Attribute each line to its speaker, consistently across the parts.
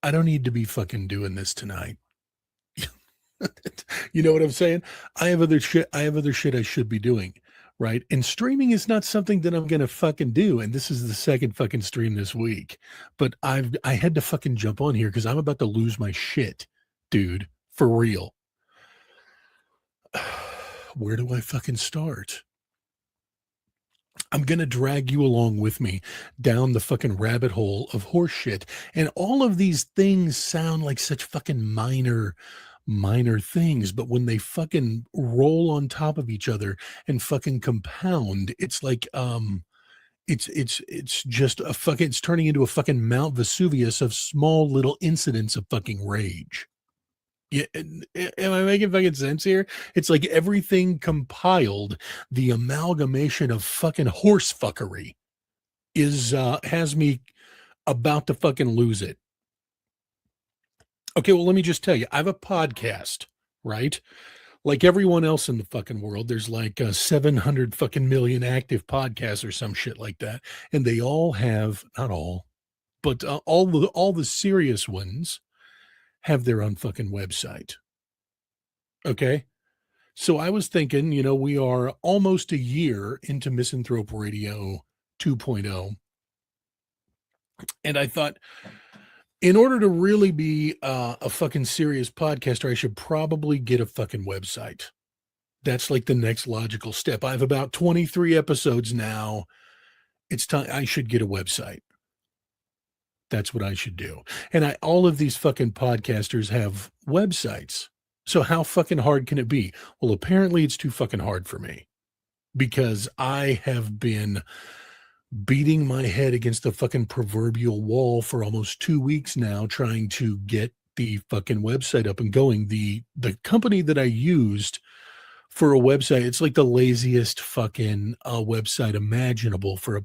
Speaker 1: I don't need to be fucking doing this tonight. You know what I'm saying? I have other shit I should be doing, right? And streaming is not something that I'm gonna fucking do. And this is the second fucking stream this week. But I had to fucking jump on here because I'm about to lose my shit, dude. For real. Where do I fucking start? I'm going to drag you along with me down the fucking rabbit hole of horse shit. And all of these things sound like such fucking minor things, but when they fucking roll on top of each other and fucking compound, it's like it's just a fucking it's turning into a fucking Mount Vesuvius of small little incidents of fucking rage. Yeah, am I making fucking sense here? It's like everything compiled, the amalgamation of fucking horse fuckery is has me about to fucking lose it. Okay, well, let me just tell you, I have a podcast, right? Like everyone else in the fucking world, there's like 700 fucking million active podcasts or some shit like that, and they all have, not all, but all the serious ones have their own fucking website. Okay. So I was thinking, we are almost a year into Misanthrope Radio 2.0. And I thought, in order to really be a fucking serious podcaster, I should probably get a fucking website. That's like the next logical step. I have about 23 episodes now. It's time I should get a website. That's what I should do. And all of these fucking podcasters have websites. So how fucking hard can it be? Well, apparently it's too fucking hard for me because I have been beating my head against the fucking proverbial wall for almost 2 weeks now, trying to get the fucking website up and going. The company that I used for a website, it's like the laziest fucking website imaginable for a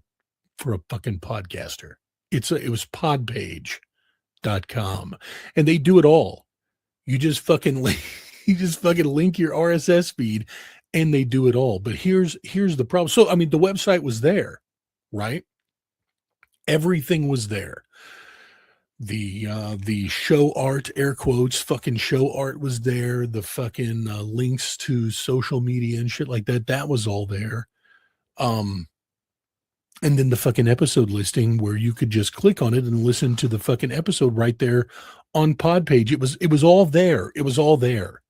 Speaker 1: fucking podcaster. It was podpage.com, and they do it all. You just fucking link your RSS feed and they do it all. But here's the problem. So I mean the website was there, right? Everything was there. The show art, air quotes, fucking show art was there. The fucking links to social media and shit like that was all there. And then the fucking episode listing where you could just click on it and listen to the fucking episode right there on Podpage. It was all there. It was all there.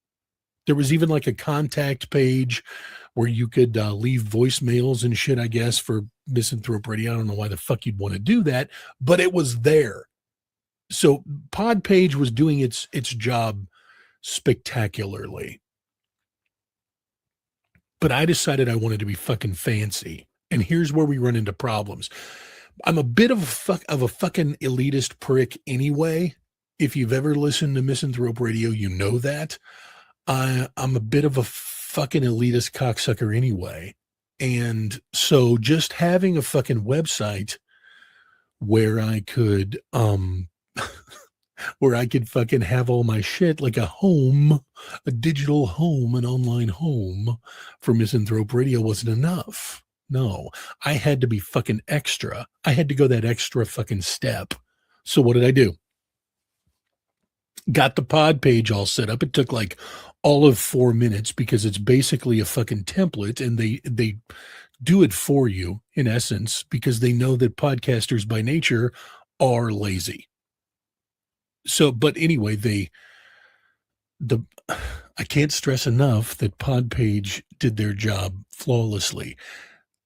Speaker 1: There was even like a contact page where you could leave voicemails and shit, I guess, for Misanthrope Radio. I don't know why the fuck you'd want to do that, but it was there. So Podpage was doing its job spectacularly. But I decided I wanted to be fucking fancy. And here's where we run into problems. I'm a bit of a fucking elitist prick anyway. If you've ever listened to Misanthrope Radio, you know that. I'm a bit of a fucking elitist cocksucker anyway. And so just having a fucking website where I could where I could fucking have all my shit like a home, a digital home, an online home for Misanthrope Radio wasn't enough. No, I had to be fucking extra. I had to go that extra fucking step. So what did I do? Got the pod page all set up. It took like all of 4 minutes because it's basically a fucking template and they do it for you in essence because they know that podcasters by nature are lazy. So, but anyway, I can't stress enough that Podpage did their job flawlessly.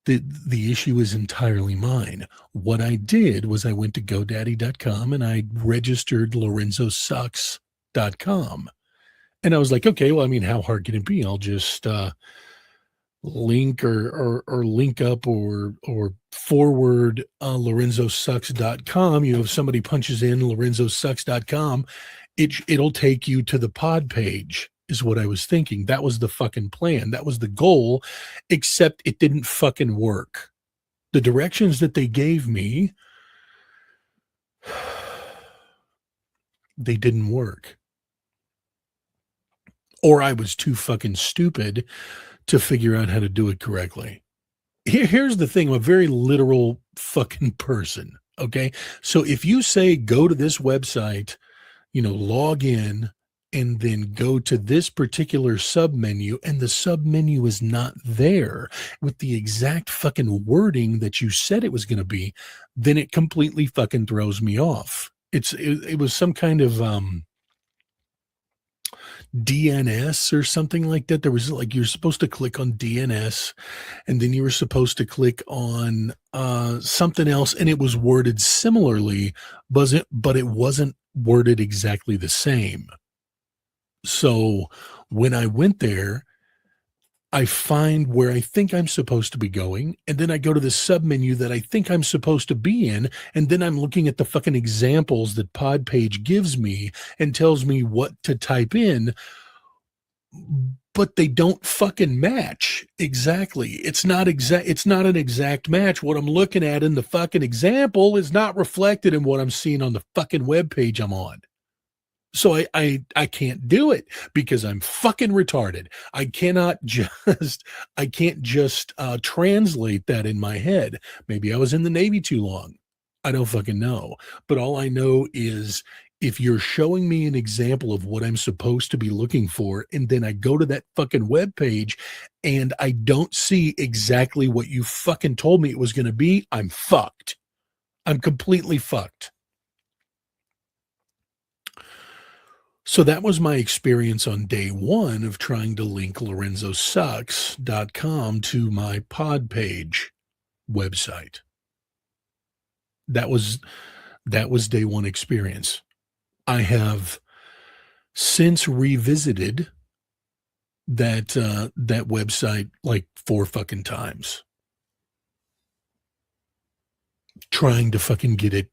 Speaker 1: The issue is entirely mine. What I did was I went to GoDaddy.com and I registered LorenzoSucks.com. And I was like, okay, well, I mean, how hard can it be? I'll just link or link up or forward LorenzoSucks.com. If somebody punches in LorenzoSucks.com, it'll take you to the pod page. Is what I was thinking. That was the fucking plan. That was the goal, except it didn't fucking work. The directions that they gave me, they didn't work. Or I was too fucking stupid to figure out how to do it correctly. Here's the thing. I'm a very literal fucking person. Okay. So if you say, go to this website log in and then go to this particular sub menu, and the sub menu is not there with the exact fucking wording that you said it was going to be, then it completely fucking throws me off. It was some kind of DNS or something like that. There was like, you're supposed to click on DNS, and then you were supposed to click on something else, and it was worded similarly, but it wasn't worded exactly the same. So when I went there, I find where I think I'm supposed to be going, and then I go to the sub menu that I think I'm supposed to be in, and then I'm looking at the fucking examples that Podpage gives me and tells me what to type in, but they don't fucking match exactly. It's not an exact match. What I'm looking at in the fucking example is not reflected in what I'm seeing on the fucking web page I'm on. So I can't do it because I'm fucking retarded. I can't just translate that in my head. Maybe I was in the Navy too long. I don't fucking know. But all I know is, if you're showing me an example of what I'm supposed to be looking for, and then I go to that fucking web page and I don't see exactly what you fucking told me it was going to be, I'm fucked. I'm completely fucked. So that was my experience on day one of trying to link LorenzoSucks.com to my Podpage website. That was day one experience. I have since revisited that website like 4 fucking times, trying to fucking get it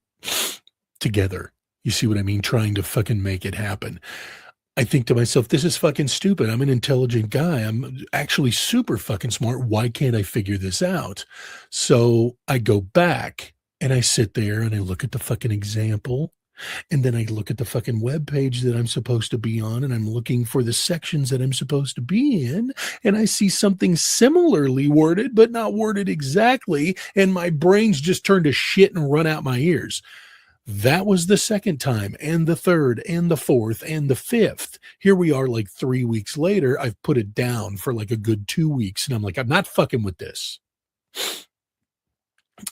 Speaker 1: together. You see what I mean? Trying to fucking make it happen. I think to myself, this is fucking stupid. I'm an intelligent guy. I'm actually super fucking smart. Why can't I figure this out? So I go back and I sit there and I look at the fucking example. And then I look at the fucking web page that I'm supposed to be on, and I'm looking for the sections that I'm supposed to be in. And I see something similarly worded, but not worded exactly. And my brain's just turned to shit and run out my ears. That was the second time, and the third, and the fourth, and the fifth. Here we are like 3 weeks later. I've put it down for like a good 2 weeks. And I'm like, I'm not fucking with this.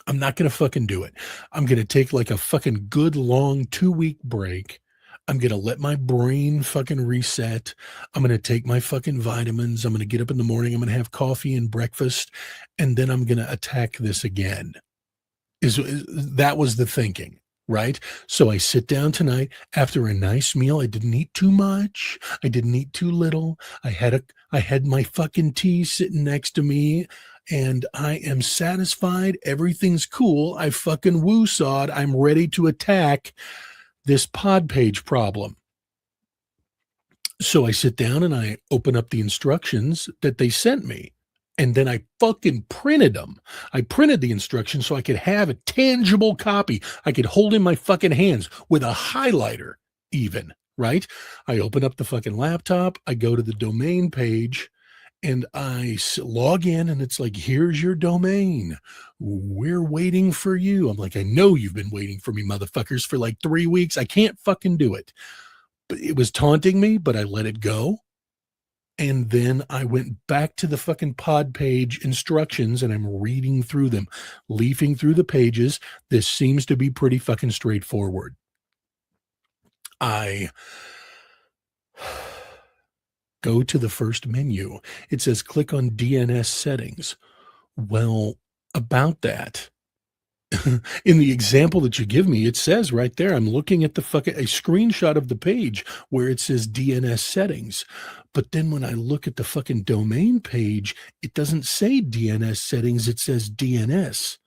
Speaker 1: I'm not going to fucking do it. I'm going to take like a fucking good long 2-week break. I'm going to let my brain fucking reset. I'm going to take my fucking vitamins. I'm going to get up in the morning. I'm going to have coffee and breakfast. And then I'm going to attack this again. That was the thinking. Right? So I sit down tonight after a nice meal. I didn't eat too much. I didn't eat too little. I had my fucking tea sitting next to me, and I am satisfied. Everything's cool. I fucking woo-sawed. I'm ready to attack this Podpage problem. So I sit down and I open up the instructions that they sent me. And then I fucking printed them. I printed the instructions so I could have a tangible copy I could hold in my fucking hands with a highlighter even, right? I open up the fucking laptop. I go to the domain page and I log in, and it's like, here's your domain. We're waiting for you. I'm like, I know you've been waiting for me, motherfuckers, for like 3 weeks. I can't fucking do it. But it was taunting me, but I let it go. And then I went back to the fucking Podpage instructions, and I'm reading through them, leafing through the pages. This seems to be pretty fucking straightforward. I go to the first menu. It says click on DNS settings. Well, about that, in the example that you give me, it says right there, I'm looking at a screenshot of the page where it says DNS settings. But then when I look at the fucking domain page, it doesn't say DNS settings. It says DNS.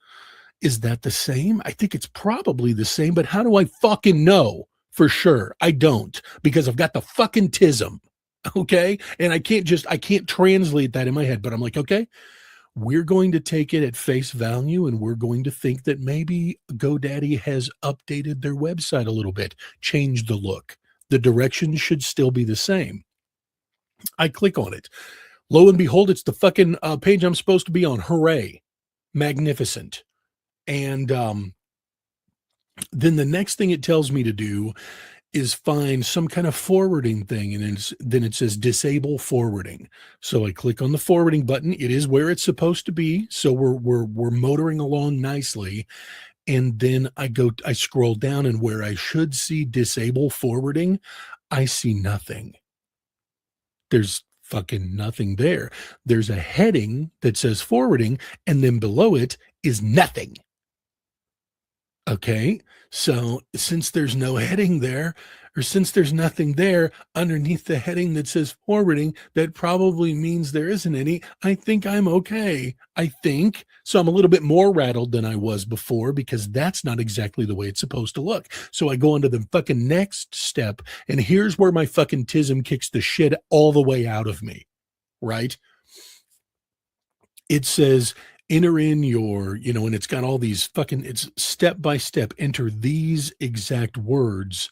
Speaker 1: Is that the same? I think it's probably the same, but how do I fucking know for sure? I don't, because I've got the fucking tism. Okay. And I can't translate that in my head, but I'm like, okay, we're going to take it at face value, and we're going to think that maybe GoDaddy has updated their website a little bit, changed the look. The direction should still be the same. I click on it. Lo and behold, it's the fucking page I'm supposed to be on. Hooray. Magnificent. And then the next thing it tells me to do is find some kind of forwarding thing, and then it says disable forwarding. So I click on the forwarding button. It is where it's supposed to be. So we're motoring along nicely. And then I scroll down, and where I should see disable forwarding, I see nothing. There's fucking nothing there. There's a heading that says forwarding, and then below it is nothing. Okay. So since there's no heading there, or since there's nothing there underneath the heading that says forwarding, that probably means there isn't any. I think I'm okay. I think. So I'm a little bit more rattled than I was before, because that's not exactly the way it's supposed to look. So I go on to the fucking next step, and here's where my fucking tism kicks the shit all the way out of me, right? It says enter in your, and it's got all these fucking, it's step by step, enter these exact words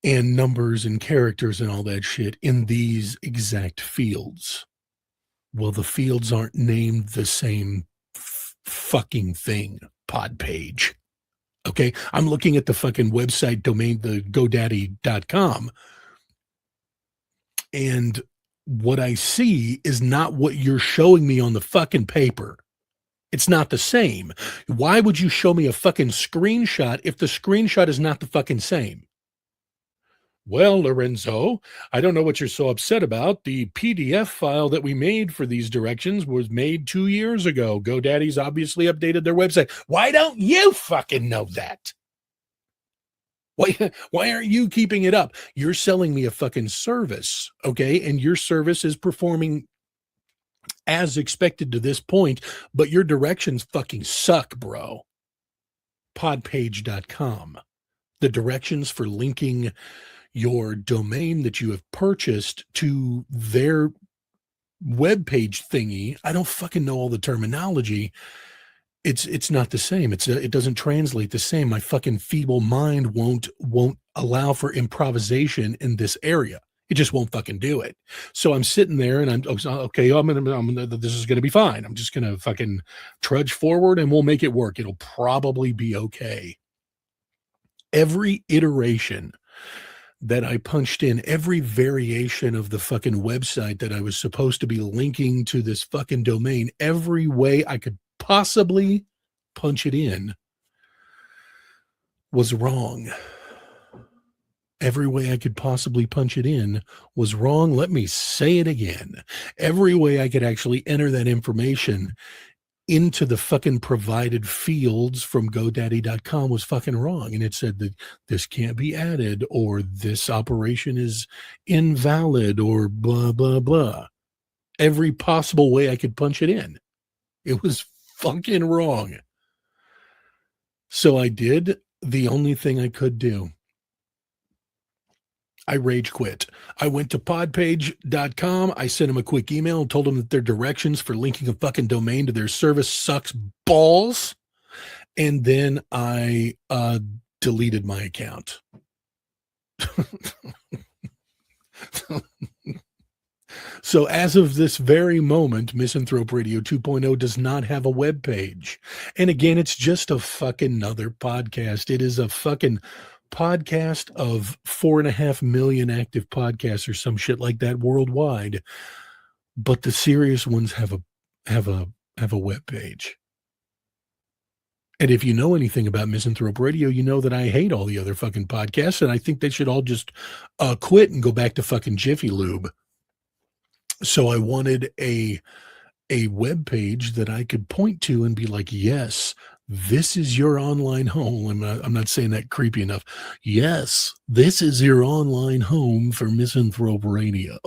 Speaker 1: and numbers and characters and all that shit in these exact fields. Well, the fields aren't named the same fucking thing, pod page. Okay. I'm looking at the fucking website domain, the GoDaddy.com. And what I see is not what you're showing me on the fucking paper. It's not the same. Why would you show me a fucking screenshot if the screenshot is not the fucking same? Well, Lorenzo, I don't know what you're so upset about. The PDF file that we made for these directions was made 2 years ago. GoDaddy's obviously updated their website. Why don't you fucking know that? Why aren't you keeping it up? You're selling me a fucking service, okay? And your service is performing as expected to this point, but your directions fucking suck, bro. Podpage.com. The directions for linking your domain that you have purchased to their webpage thingy. I don't fucking know all the terminology. It's not the same. It doesn't translate the same. My fucking feeble mind won't allow for improvisation in this area. It just won't fucking do it. So I'm sitting there, and I'm okay. This is gonna be fine. I'm just gonna fucking trudge forward, and we'll make it work. It'll probably be okay. Every iteration that I punched in, every variation of the fucking website that I was supposed to be linking to this fucking domain, every way I could possibly punch it in was wrong. Every way I could possibly punch it in was wrong. Let me say it again. Every way I could actually enter that information into the fucking provided fields from GoDaddy.com was fucking wrong. And it said that this can't be added, or this operation is invalid, or blah, blah, blah. Every possible way I could punch it in. It was fucking wrong. So I did the only thing I could do. I rage quit. I went to podpage.com. I sent them a quick email and told them that their directions for linking a fucking domain to their service sucks balls. And then I deleted my account. So as of this very moment, Misanthrope Radio 2.0 does not have a web page. And again, it's just a fucking another podcast. It is a fucking podcast of 4.5 million active podcasts or some shit like that worldwide. But the serious ones have a web page. And if you know anything about Misanthrope Radio, you know that I hate all the other fucking podcasts, and I think they should all just quit and go back to fucking Jiffy Lube. So I wanted a web page that I could point to and be like, yes, this is your online home. I'm not saying that creepy enough. Yes, this is your online home for Misanthrope Radio.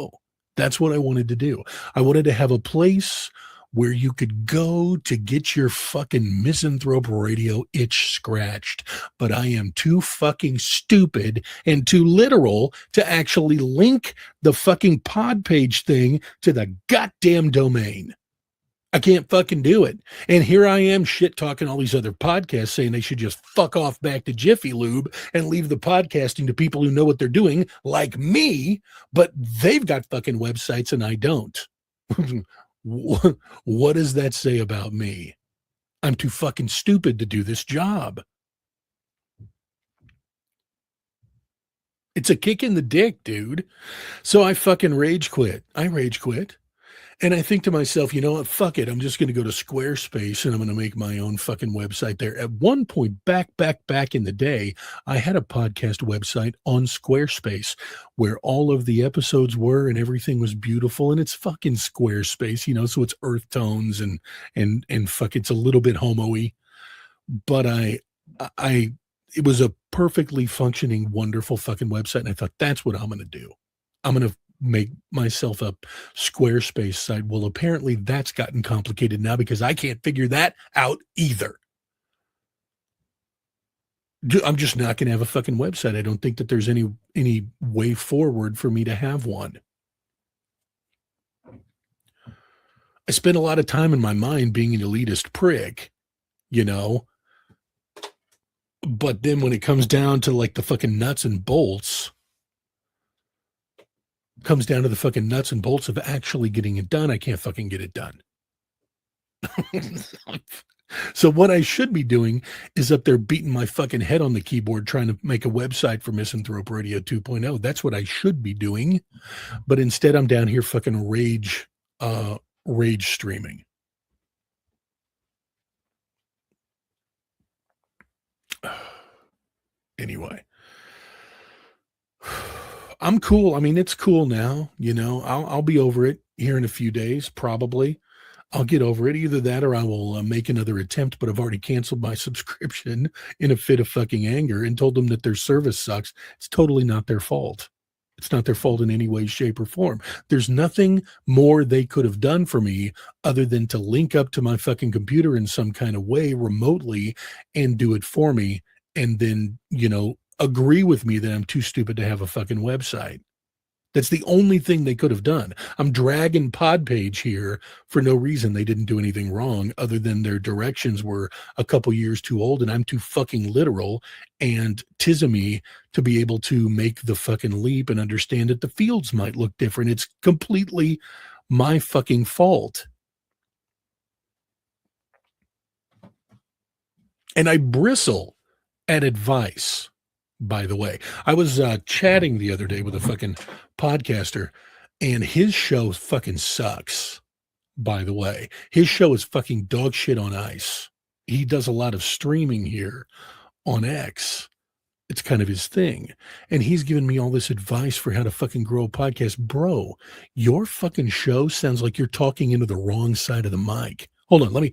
Speaker 1: That's what I wanted to do. I wanted to have a place where you could go to get your fucking Misanthrope Radio itch scratched. But I am too fucking stupid and too literal to actually link the fucking pod page thing to the goddamn domain. I can't fucking do it. And here I am shit talking all these other podcasts saying they should just fuck off back to Jiffy Lube and leave the podcasting to people who know what they're doing, like me, but they've got fucking websites and I don't. What does that say about me? I'm too fucking stupid to do this job. It's a kick in the dick, dude. So I fucking rage quit. I rage quit. And I think to myself, you know what? Fuck it. I'm just going to go to Squarespace and I'm going to make my own fucking website there. At one point, back in the day, I had a podcast website on Squarespace where all of the episodes were and everything was beautiful. And it's fucking Squarespace, you know, so it's earth tones and fuck, it's a little bit homo-y. But I, it was a perfectly functioning, wonderful fucking website. And I thought, that's what I'm going to do. I'm going to make myself a Squarespace site. Well, apparently that's gotten complicated now because I can't figure that out either. I'm just not going to have a fucking website. I don't think that there's any way forward for me to have one. I spend a lot of time in my mind being an elitist prick, you know, but then when it comes down to like the fucking nuts and bolts, comes down to the fucking nuts and bolts of actually getting it done, I can't fucking get it done. So what I should be doing is up there beating my fucking head on the keyboard trying to make a website for Misanthrope Radio 2.0. That's what I should be doing. But instead I'm down here fucking rage streaming. Anyway. I'm cool. I mean, it's cool now, you know. I'll be over it here in a few days, probably. I'll get over it. Either that or I will make another attempt, but I've already canceled my subscription in a fit of fucking anger and told them that their service sucks. It's totally not their fault. It's not their fault in any way, shape, or form. There's nothing more they could have done for me other than to link up to my fucking computer in some kind of way remotely and do it for me. And then, you know, agree with me that I'm too stupid to have a fucking website. That's the only thing they could have done. I'm dragging Podpage here for no reason. They didn't do anything wrong other than their directions were a couple years too old and I'm too fucking literal and tismy to be able to make the fucking leap and understand that the fields might look different. It's completely my fucking fault. And I bristle at advice. By the way, I was chatting the other day with a fucking podcaster and his show fucking sucks. By the way, his show is fucking dog shit on ice. He does a lot of streaming here on X. It's kind of his thing. And he's given me all this advice for how to fucking grow a podcast. Bro, your fucking show sounds like you're talking into the wrong side of the mic. Hold on,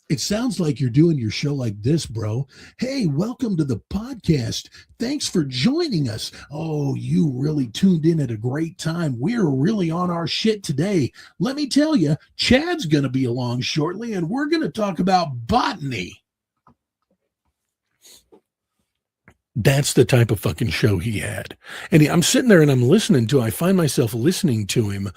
Speaker 1: it sounds like you're doing your show like this, bro. Hey, welcome to the podcast. Thanks for joining us. Oh, you really tuned in at a great time. We're really on our shit today. Let me tell you, Chad's going to be along shortly, and we're going to talk about botany. That's the type of fucking show he had. And I'm sitting there and I'm listening to, I find myself listening to him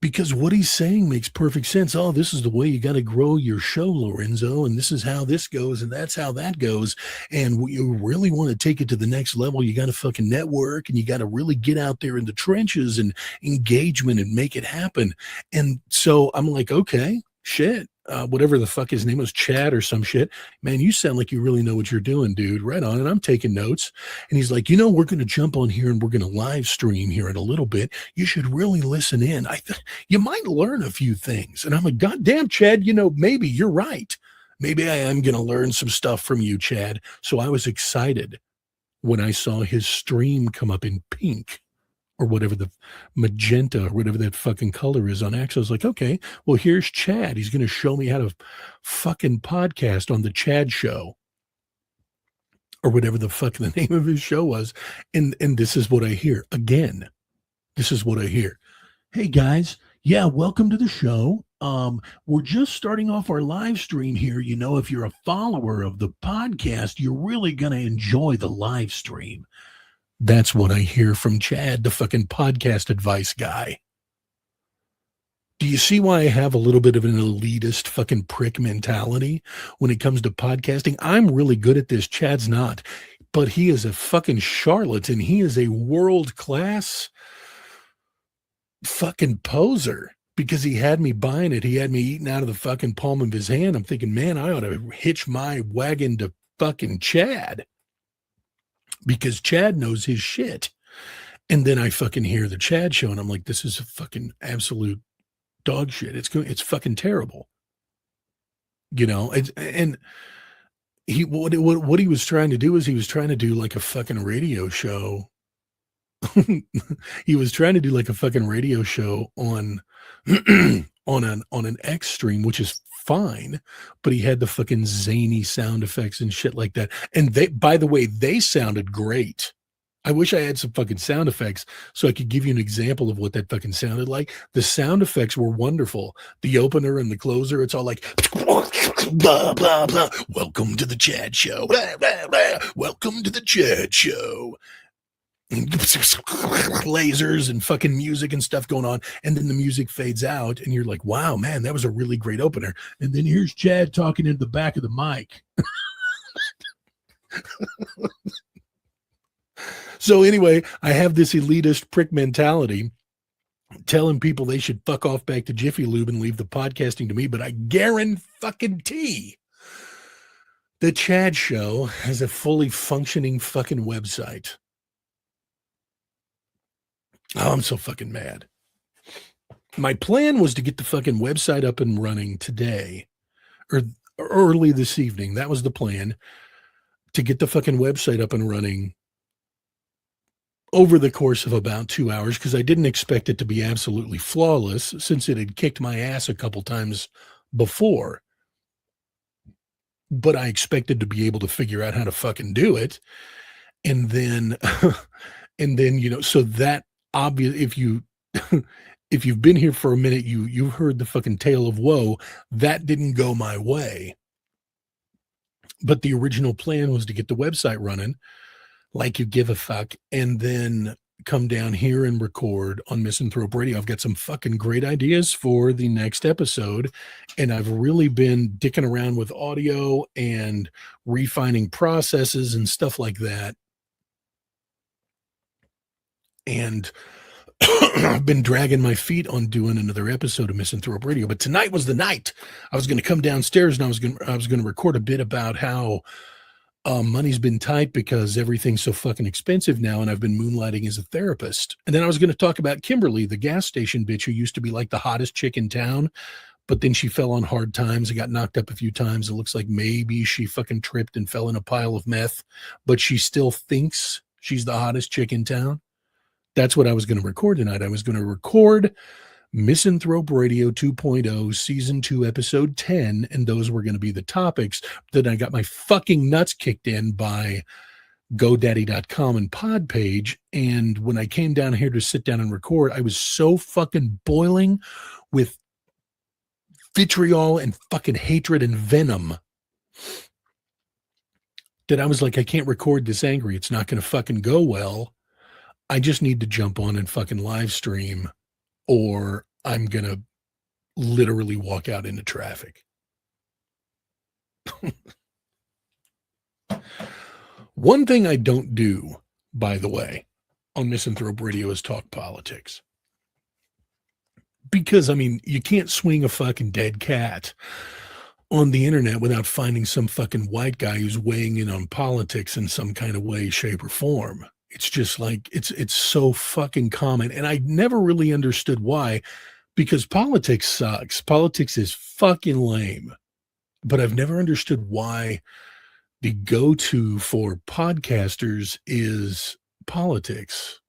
Speaker 1: because what he's saying makes perfect sense. Oh, this is the way you got to grow your show, Lorenzo. And this is how this goes. And that's how that goes. And you really want to take it to the next level. You got to fucking network and you got to really get out there in the trenches and engagement and make it happen. And so I'm like, okay, shit. Whatever the fuck his name was, Chad or some shit, man, you sound like you really know what you're doing, dude. Right on. And I'm taking notes. And he's like, you know, we're going to jump on here and we're going to live stream here in a little bit. You should really listen in. You might learn a few things. And I'm like, God damn, Chad, you know, maybe you're right. Maybe I am going to learn some stuff from you, Chad. So I was excited when I saw his stream come up in pink. Or whatever the magenta or whatever that fucking color is on X. I was like, okay, well, here's Chad. He's going to show me how to fucking podcast on the Chad Show or whatever the fuck the name of his show was. And this is what I hear. Again, this is what I hear. Hey, guys. Yeah, welcome to the show. We're just starting off our live stream here. You know, if you're a follower of the podcast, you're really going to enjoy the live stream. That's what I hear from Chad, the fucking podcast advice guy. Do you see why I have a little bit of an elitist fucking prick mentality when it comes to podcasting? I'm really good at this. Chad's not. But he is a fucking charlatan. He is a world-class fucking poser because he had me buying it. He had me eating out of the fucking palm of his hand. I'm thinking, man, I ought to hitch my wagon to fucking Chad. Because Chad knows his shit. And then I fucking hear the Chad show and I'm like, this is a fucking absolute dog shit. It's fucking terrible. And what he was trying to do is he was trying to do like a fucking radio show. He was trying to do like a fucking radio show on on an X stream, which is fine, but he had the fucking zany sound effects and shit like that. And they, by the way, they sounded great. I wish I had some fucking sound effects so I could give you an example of what that fucking sounded like. The sound effects were wonderful. The opener and the closer, it's all like blah blah blah. Welcome to the Chad Show. Blah, blah, blah. Welcome to the Chad Show. Lasers and fucking music and stuff going on, and then the music fades out and you're like, wow, man, that was a really great opener. And then here's Chad talking into the back of the mic. So anyway, I have this elitist prick mentality telling people they should fuck off back to Jiffy Lube and leave the podcasting to me, but I guarantee the Chad Show has a fully functioning fucking website. Oh, I'm so fucking mad. My plan was to get the fucking website up and running today or early this evening. That was the plan, to get the fucking website up and running over the course of about 2 hours, because I didn't expect it to be absolutely flawless since it had kicked my ass a couple times before. But I expected to be able to figure out how to fucking do it. And then, so that obvious, if you've been here for a minute, you've heard the fucking tale of woe. That didn't go my way. But the original plan was to get the website running like you give a fuck, and then come down here and record on Misanthrope Radio. I've got some fucking great ideas for the next episode, and I've really been dicking around with audio and refining processes and stuff like that. And I've been dragging my feet on doing another episode of Misanthrope Radio, but tonight was the night. I was going to come downstairs and I was going to record a bit about how money's been tight because everything's so fucking expensive now, and I've been moonlighting as a therapist. And then I was going to talk about Kimberly, the gas station bitch who used to be like the hottest chick in town, but then she fell on hard times and got knocked up a few times. It looks like maybe she fucking tripped and fell in a pile of meth, but she still thinks she's the hottest chick in town. That's what I was going to record tonight. I was going to record Misanthrope Radio 2.0 Season 2 Episode 10, and those were going to be the topics. Then I got my fucking nuts kicked in by GoDaddy.com and Podpage, and when I came down here to sit down and record, I was so fucking boiling with vitriol and fucking hatred and venom that I was like, I can't record this angry. It's not going to fucking go well. I just need to jump on and fucking live stream, or I'm going to literally walk out into traffic. One thing I don't do, by the way, on Misanthrope Radio is talk politics. Because, I mean, you can't swing a fucking dead cat on the internet without finding some fucking white guy who's weighing in on politics in some kind of way, shape, or form. It's just like, it's so fucking common. And I never really understood why, because politics sucks. Politics is fucking lame. But I've never understood why the go-to for podcasters is politics.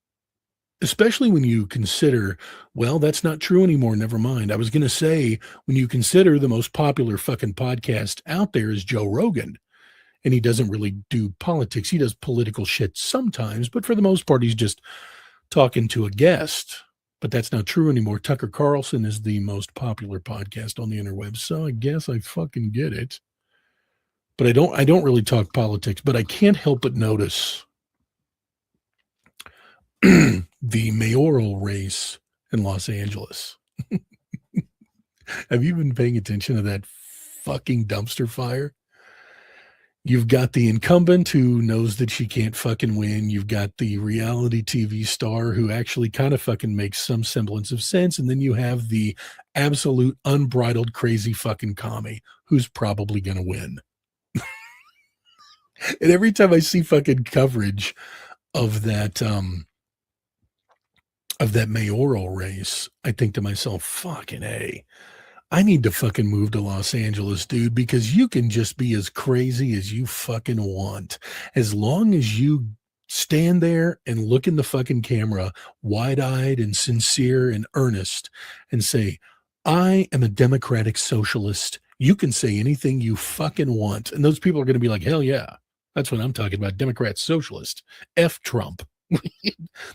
Speaker 1: Especially when you consider, well, that's not true anymore. Never mind. I was going to say, when you consider the most popular fucking podcast out there is Joe Rogan. And he doesn't really do politics. He does political shit sometimes, but for the most part, he's just talking to a guest. But that's not true anymore. Tucker Carlson is the most popular podcast on the interwebs, so I guess I fucking get it. But I don't really talk politics, but I can't help but notice the mayoral race in Los Angeles. Have you been paying attention to that fucking dumpster fire? You've got the incumbent who knows that she can't fucking win. You've got the reality TV star who actually kind of fucking makes some semblance of sense. And then you have the absolute unbridled crazy fucking commie who's probably going to win. And every time I see fucking coverage of that of that mayoral race, I think to myself, fucking A, I need to fucking move to Los Angeles, dude, because you can just be as crazy as you fucking want. As long as you stand there and look in the fucking camera, wide eyed and sincere and earnest, and say, I am a democratic socialist. You can say anything you fucking want. And those people are going to be like, hell yeah. That's what I'm talking about. Democrat socialist. F Trump.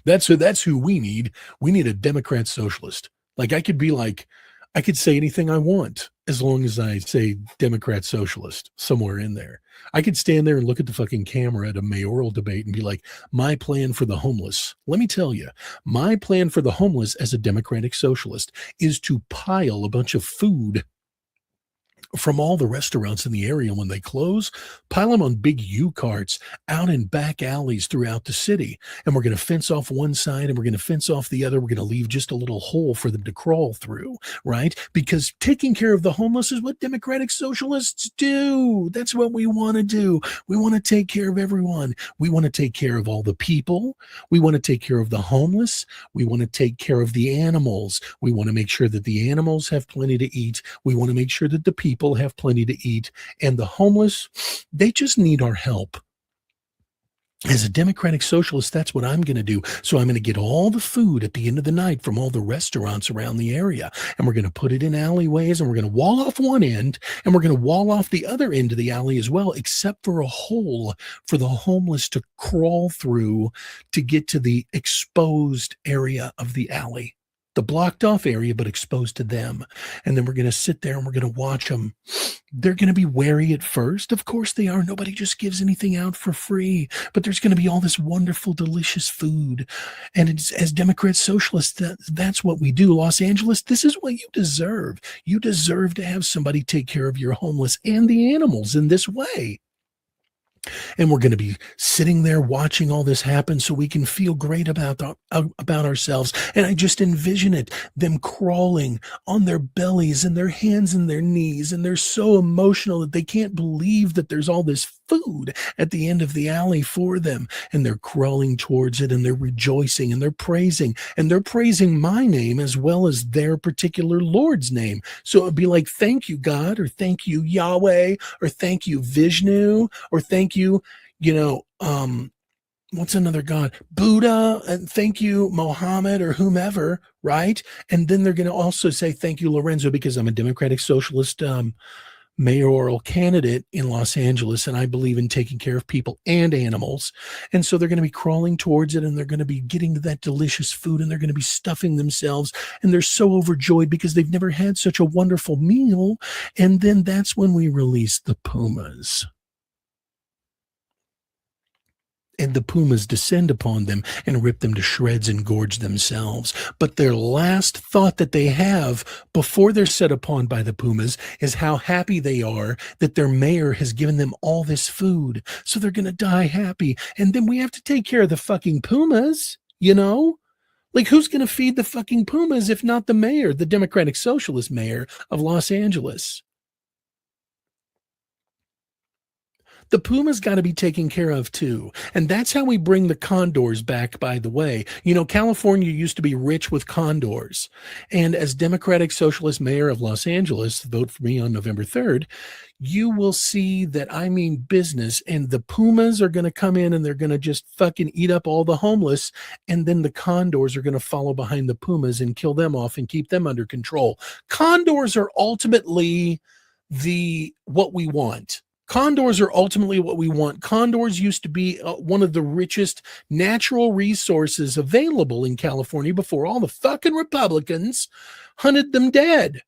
Speaker 1: That's who we need. We need a Democrat socialist. Like I could be like, I could say anything I want as long as I say Democrat socialist somewhere in there. I could stand there and look at the fucking camera at a mayoral debate and be like, my plan for the homeless. Let me tell you, my plan for the homeless as a Democratic socialist is to pile a bunch of food from all the restaurants in the area when they close, pile them on big U-carts out in back alleys throughout the city. And we're going to fence off one side and we're going to fence off the other. We're going to leave just a little hole for them to crawl through, right? Because taking care of the homeless is what democratic socialists do. That's what we want to do. We want to take care of everyone. We want to take care of all the people. We want to take care of the homeless. We want to take care of the animals. We want to make sure that the animals have plenty to eat. We want to make sure that the people have plenty to eat, and the homeless, they just need our help. As a democratic socialist, that's what I'm going to do. So I'm going to get all the food at the end of the night from all the restaurants around the area, and we're going to put it in alleyways, and we're going to wall off one end, and we're going to wall off the other end of the alley as well, except for a hole for the homeless to crawl through to get to the exposed area of the alley. The blocked off area, but exposed to them. And then we're going to sit there and we're going to watch them. They're going to be wary at first. Of course they are. Nobody just gives anything out for free. But there's going to be all this wonderful, delicious food. And it's, as Democrat socialists, that's what we do. Los Angeles, this is what you deserve. You deserve to have somebody take care of your homeless and the animals in this way. And we're going to be sitting there watching all this happen so we can feel great about ourselves. And I just envision it, them crawling on their bellies and their hands and their knees. And they're so emotional that they can't believe that there's all this food at the end of the alley for them. And they're crawling towards it and they're rejoicing and they're praising. And they're praising my name as well as their particular Lord's name. So it'd be like, thank you, God, or thank you, Yahweh, or thank you, Vishnu, or thank you, what's another God? Buddha, and thank you, Mohammed, or whomever, right? And then they're going to also say, thank you, Lorenzo, because I'm a democratic socialist mayoral candidate in Los Angeles, and I believe in taking care of people and animals. And so they're going to be crawling towards it, and they're going to be getting to that delicious food, and they're going to be stuffing themselves, and they're so overjoyed because they've never had such a wonderful meal. And then that's when we release the pumas. And the pumas descend upon them and rip them to shreds and gorge themselves. But their last thought that they have before they're set upon by the pumas is how happy they are that their mayor has given them all this food. So they're going to die happy. And then we have to take care of the fucking pumas, Like, who's going to feed the fucking pumas if not the mayor, the Democratic Socialist mayor of Los Angeles? The pumas got to be taken care of too. And that's how we bring the condors back, by the way. California used to be rich with condors. And as Democratic Socialist mayor of Los Angeles, vote for me on November 3rd, you will see that I mean business. And the pumas are going to come in and they're going to just fucking eat up all the homeless. And then the condors are going to follow behind the pumas and kill them off and keep them under control. Condors are ultimately what we want. Condors are ultimately what we want. Condors used to be one of the richest natural resources available in California before all the fucking Republicans hunted them dead.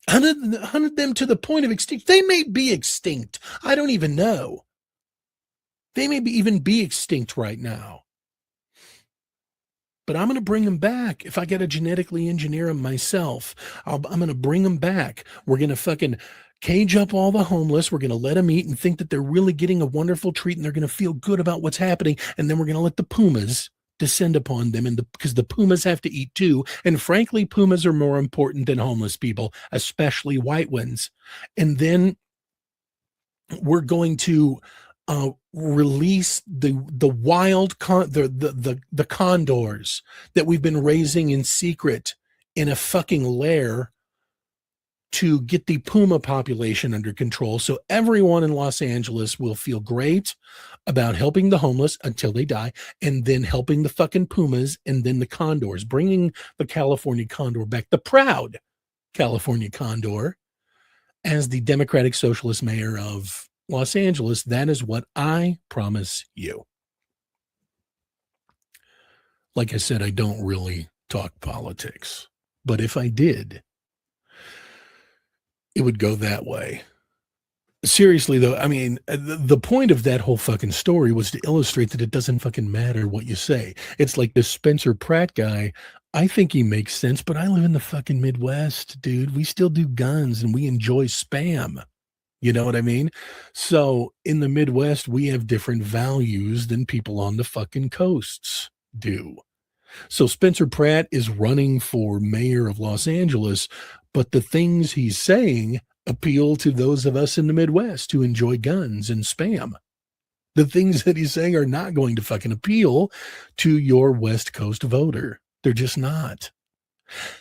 Speaker 1: Hunted them to the point of extinct. They may be extinct. I don't even know. They may even be extinct right now. But I'm going to bring them back. If I got to genetically engineer them myself, I'm going to bring them back. We're going to fucking cage up all the homeless. We're going to let them eat and think that they're really getting a wonderful treat and they're going to feel good about what's happening. And then we're going to let the pumas descend upon them because the pumas have to eat too. And frankly, pumas are more important than homeless people, especially white ones. And then we're going to release the wild the condors that we've been raising in secret in a fucking lair to get the puma population under control, so everyone in Los Angeles will feel great about helping the homeless until they die, and then helping the fucking pumas, and then the condors, bringing the California condor back, the proud California condor, as the Democratic Socialist mayor of Los Angeles. That is what I promise you. Like I said, I don't really talk politics, but if I did, it would go that way. Seriously, though, I mean, the point of that whole fucking story was to illustrate that it doesn't fucking matter what you say. It's like this Spencer Pratt guy. I think he makes sense, but I live in the fucking Midwest, dude. We still do guns and we enjoy spam. You know what I mean? So in the Midwest, we have different values than people on the fucking coasts do. So Spencer Pratt is running for mayor of Los Angeles, but the things he's saying appeal to those of us in the Midwest who enjoy guns and spam. The things that he's saying are not going to fucking appeal to your West Coast voter. They're just not.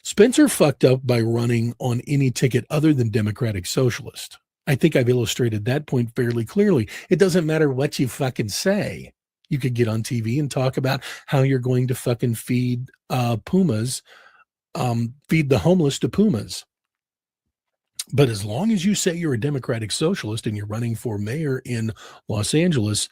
Speaker 1: Spencer fucked up by running on any ticket other than Democratic Socialist. I think I've illustrated that point fairly clearly. It doesn't matter what you fucking say. You could get on TV and talk about how you're going to fucking feed pumas, feed the homeless to pumas. But as long as you say you're a Democratic Socialist and you're running for mayor in Los Angeles,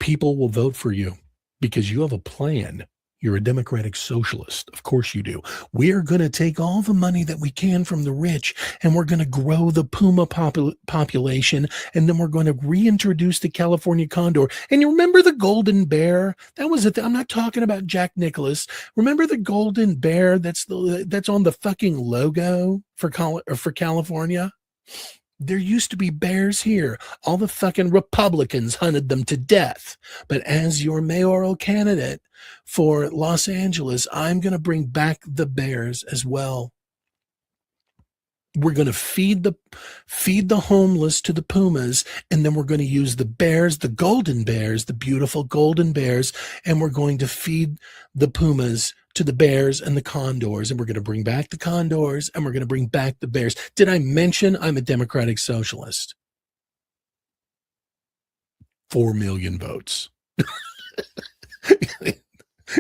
Speaker 1: people will vote for you because you have a plan. You're a Democratic Socialist. Of course you do. We're going to take all the money that we can from the rich, and we're going to grow the puma population, and then we're going to reintroduce the California condor. And you remember the golden bear? That was I'm not talking about Jack Nicklaus. Remember the golden bear that's on the fucking logo for California? There used to be bears here. All the fucking Republicans hunted them to death. But as your mayoral candidate for Los Angeles, I'm going to bring back the bears as well. We're going to feed the homeless to the pumas, and then we're going to use the bears, the golden bears, the beautiful golden bears, and we're going to feed the pumas to the bears and the condors, and we're going to bring back the condors, and we're going to bring back the bears. Did I mention I'm a Democratic Socialist? 4 million votes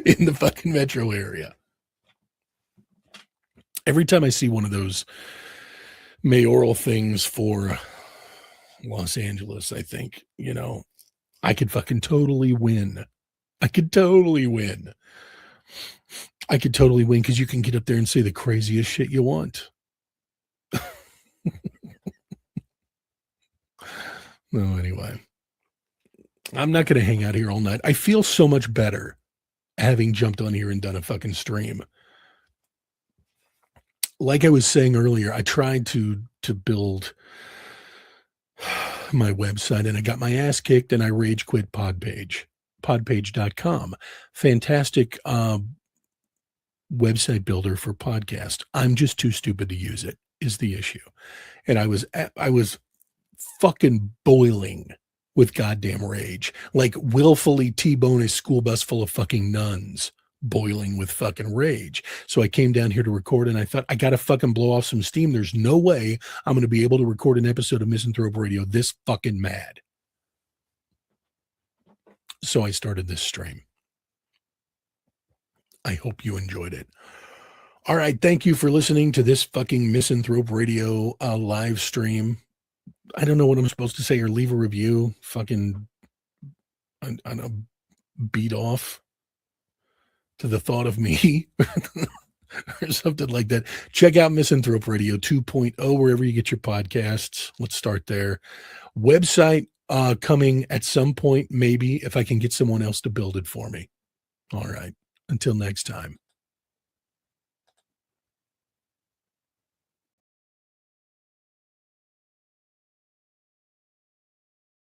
Speaker 1: in the fucking metro area. Every time I see one of those mayoral things for Los Angeles, I think, I could fucking totally win. I could totally win because you can get up there and say the craziest shit you want. No, anyway, I'm not going to hang out here all night. I feel so much better having jumped on here and done a fucking stream. Like I was saying earlier, I tried to build my website and I got my ass kicked and I rage quit podpage.com. Fantastic website builder for podcast. I'm just too stupid to use it is the issue. And I was fucking boiling with goddamn rage, like willfully T-bone a school bus full of fucking nuns, boiling with fucking rage. So I came down here to record and I thought, I got to fucking blow off some steam. There's no way I'm going to be able to record an episode of Misanthrope Radio this fucking mad. So I started this stream. I hope you enjoyed it. All right. Thank you for listening to this fucking Misanthrope Radio live stream. I don't know what I'm supposed to say or leave a review. Fucking on a beat off to the thought of me or something like that. Check out Misanthrope Radio 2.0 wherever you get your podcasts. Let's start there. Website coming at some point, maybe, if I can get someone else to build it for me. All right. Until next time.